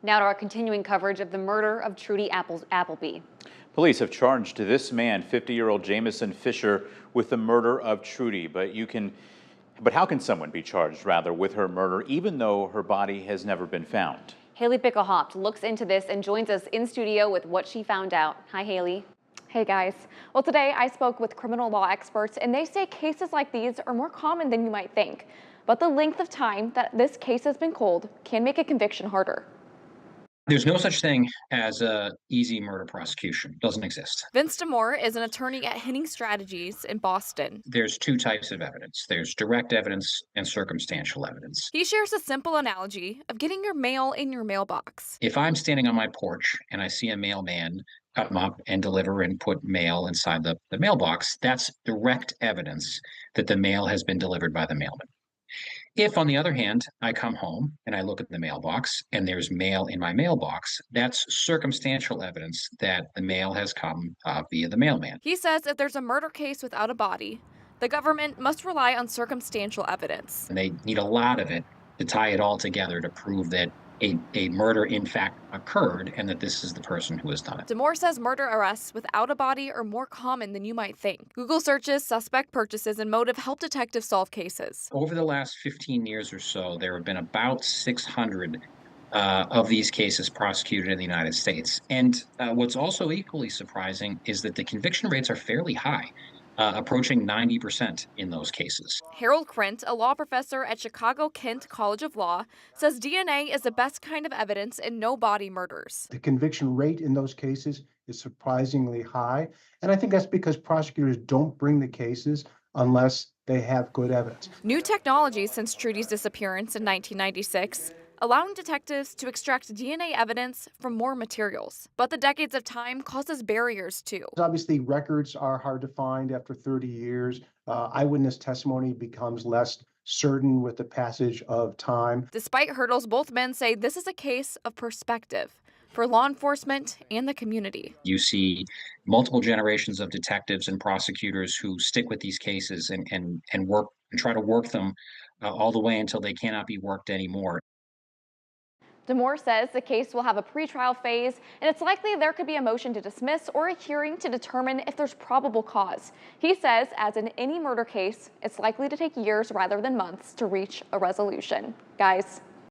Now to our continuing coverage of the murder of Trudy Appleby. Police have charged this man, 50-year-old Jamison Fisher, with the murder of Trudy. But how can someone be charged, rather, with her murder, even though her body has never been found? Haley Pickelhoft looks into this and joins us in studio with what she found out. Hi, Haley. Hey guys. Well, today I spoke with criminal law experts and they say cases like these are more common than you might think. But the length of time that this case has been cold can make a conviction harder. There's no such thing as a easy murder prosecution. Doesn't exist. Vince Demore is an attorney at Henning Strategies in Boston. There's two types of evidence. There's direct evidence and circumstantial evidence. He shares a simple analogy of getting your mail in your mailbox. If I'm standing on my porch and I see a mailman come up and deliver and put mail inside the mailbox, that's direct evidence that the mail has been delivered by the mailman. If, on the other hand, I come home and I look at the mailbox and there's mail in my mailbox, that's circumstantial evidence that the mail has come via the mailman. He says if there's a murder case without a body, the government must rely on circumstantial evidence. And they need a lot of it to tie it all together to prove that a murder in fact occurred and that this is the person who has done it. Demore says murder arrests without a body are more common than you might think. Google searches, suspect purchases, and motive help detectives solve cases. Over the last 15 years or so, there have been about 600 of these cases prosecuted in the United States. And what's also equally surprising is that the conviction rates are fairly high. Approaching 90% in those cases. Harold Krent, a law professor at Chicago-Kent College of Law, says DNA is the best kind of evidence in no-body murders. The conviction rate in those cases is surprisingly high, and I think that's because prosecutors don't bring the cases unless they have good evidence. New technology since Trudy's disappearance in 1996, allowing detectives to extract DNA evidence from more materials. But the decades of time causes barriers too. Obviously, records are hard to find after 30 years. Eyewitness testimony becomes less certain with the passage of time. Despite hurdles, both men say this is a case of perspective for law enforcement and the community. You see multiple generations of detectives and prosecutors who stick with these cases and work and try to work them all the way until they cannot be worked anymore. Demore says the case will have a pretrial phase, and it's likely there could be a motion to dismiss or a hearing to determine if there's probable cause. He says, as in any murder case, it's likely to take years rather than months to reach a resolution. Guys.